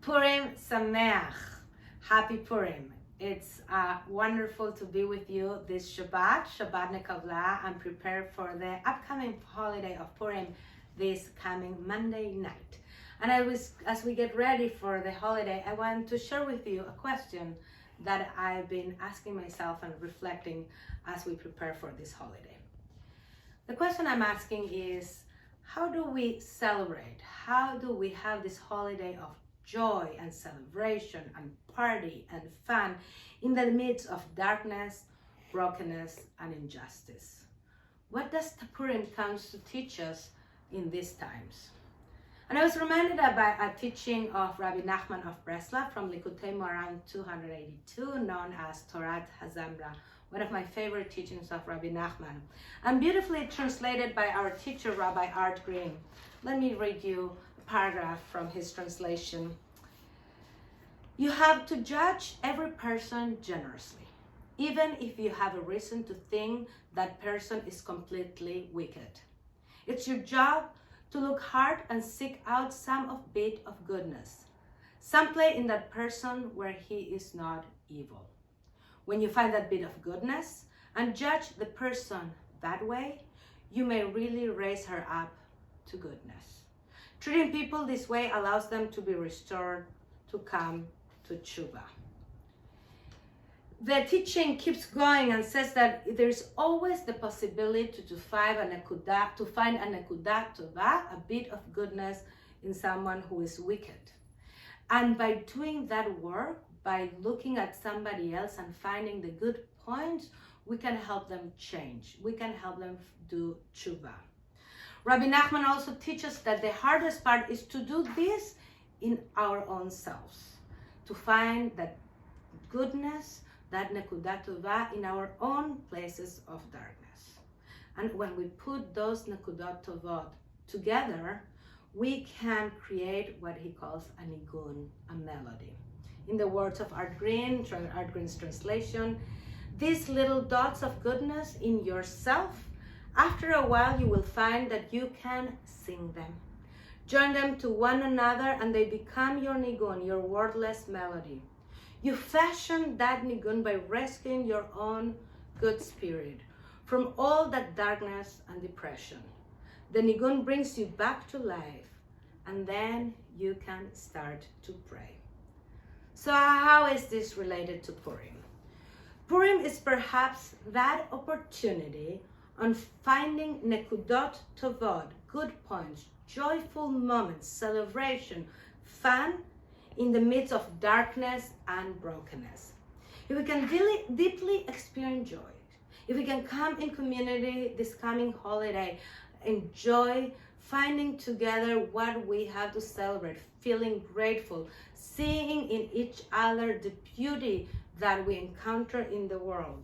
Purim Sameach. Happy Purim. It's wonderful to be with you this Shabbat Nekavla, and prepare for the upcoming holiday of Purim this coming Monday night. And as we get ready for the holiday, I want to share with you a question that I've been asking myself and reflecting as we prepare for this holiday. The question I'm asking is, how do we celebrate? How do we have this holiday of joy and celebration and party and fun in the midst of darkness, brokenness, and injustice? What does the Purim comes to teach us in these times? And I was reminded by a teaching of Rabbi Nachman of Breslov from Likutei Moharan 282, known as Torat Hazamra, one of my favorite teachings of Rabbi Nachman, and beautifully translated by our teacher, Rabbi Art Green. Let me read you a paragraph from his translation. You have to judge every person generously, even if you have a reason to think that person is completely wicked. It's your job to look hard and seek out some bit of goodness, some play in that person where he is not evil. When you find that bit of goodness and judge the person that way, you may really raise her up to goodness. Treating people this way allows them to be restored, to come to tshuva. The teaching keeps going and says that there's always the possibility to find a nekudah tova, a bit of goodness in someone who is wicked. And by doing that work, by looking at somebody else and finding the good points, we can help them change. We can help them do tshuva. Rabbi Nachman also teaches that the hardest part is to do this in our own selves, to find that goodness, that nekudah tova in our own places of darkness. And when we put those nekudot tovot together, we can create what he calls a nigun, a melody. In the words of Art Green's translation, these little dots of goodness in yourself, after a while you will find that you can sing them. Join them to one another and they become your nigun, your wordless melody. You fashion that nigun by rescuing your own good spirit from all that darkness and depression. The nigun brings you back to life, and then you can start to pray. So how is this related to Purim? Purim is perhaps that opportunity on finding nekudot tovot, good points, joyful moments, celebration, fun in the midst of darkness and brokenness. If we can really deeply experience joy, if we can come in community this coming holiday, enjoy finding together what we have to celebrate, feeling grateful, seeing in each other the beauty that we encounter in the world.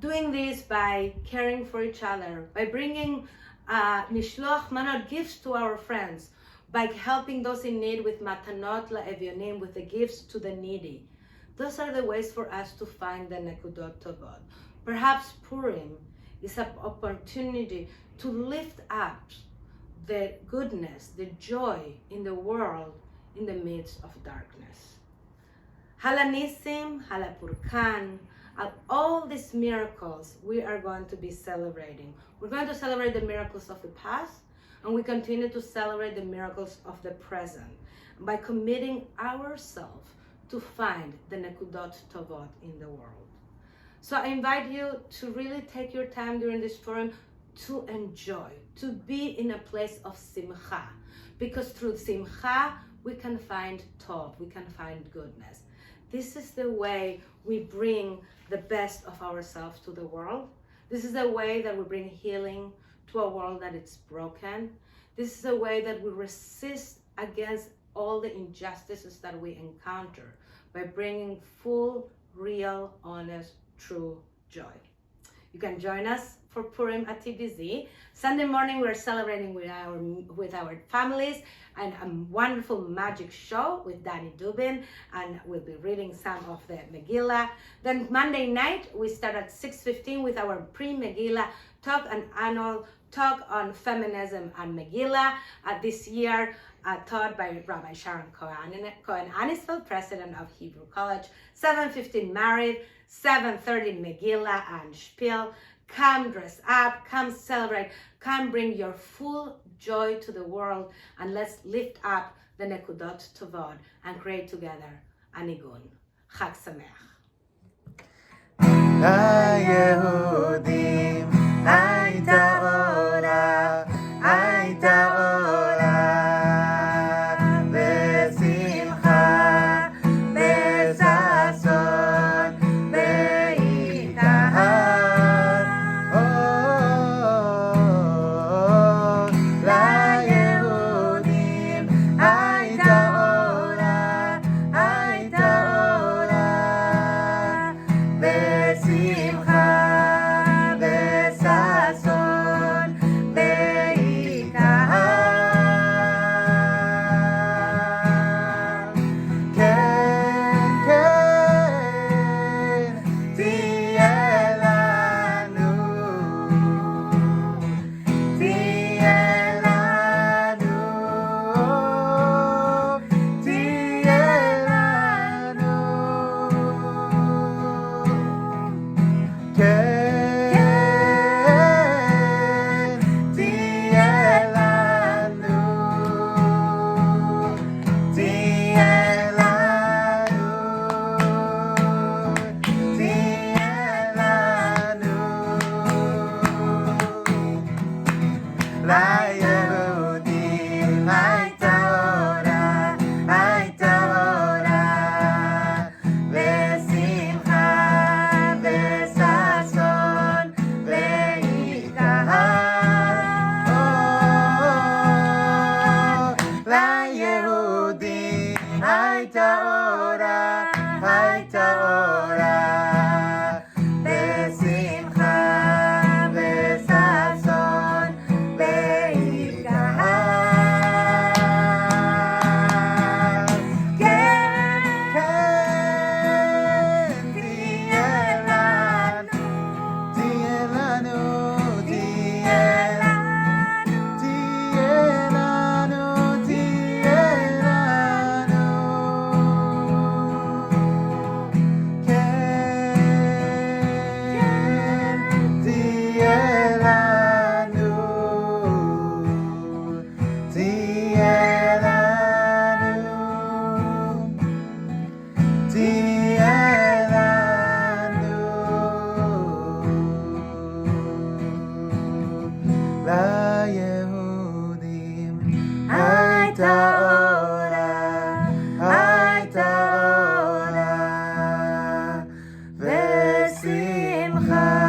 Doing this by caring for each other, by bringing nishloach manot gifts to our friends, by helping those in need with matanot la'evyonim, with the gifts to the needy. Those are the ways for us to find the nekudot tovot. Perhaps Purim is an opportunity to lift up the goodness, the joy in the world in the midst of darkness. Halanisim, halapurkan, all these miracles we are going to be celebrating. We're going to celebrate the miracles of the past, and we continue to celebrate the miracles of the present by committing ourselves to find the nekudot tovot in the world. So I invite you to really take your time during this Purim to enjoy, to be in a place of simcha, because through simcha we can find tov, we can find goodness. This is the way we bring the best of ourselves to the world. This is the way that we bring healing to a world that is broken. This is a way that we resist against all the injustices that we encounter by bringing full, real, honest, true joy. You can join us for Purim at TBZ. Sunday morning we're celebrating with our families and a wonderful magic show with Danny Dubin, and we'll be reading some of the Megillah. Then Monday night we start at 6:15 with our pre-Megillah talk, an annual talk on feminism and Megillah. This year taught by Rabbi Sharon Cohen, Anisfeld, president of Hebrew College. 7:15 married, 7:30 Megillah and Spiel. Come dress up, come celebrate, come bring your full joy to the world, and let's lift up the Nekudot Tovot and create together a nigun. Chag Sameach. ליהודים הייתה אורה, הייתה אורה, בשמחה, בששון, בעיקר. ליהודים הייתה אורה, הייתה אורה, בשמחה, בששון, בעיקר. כן, כן, תהיה לנו, תהיה לנו, תהיה לנו. כן, תהיה לנו, תהיה לנו, תהיה לנו. ליהודים הייתה אורה, הייתה אורה, בשמחה, בששון, בעיקר. ליהודים הייתה אורה, הייתה אורה, בשמחה, בששון, בעיקר. כן, כן, תהיה לנו, תהיה לנו, תהיה לנו, תהיה לנו, תהיה לנו. כן, תהיה לנו, תהיה לנו, תהיה לנו. ליהודים הייתה אורה, הייתה אורה, בשמחה.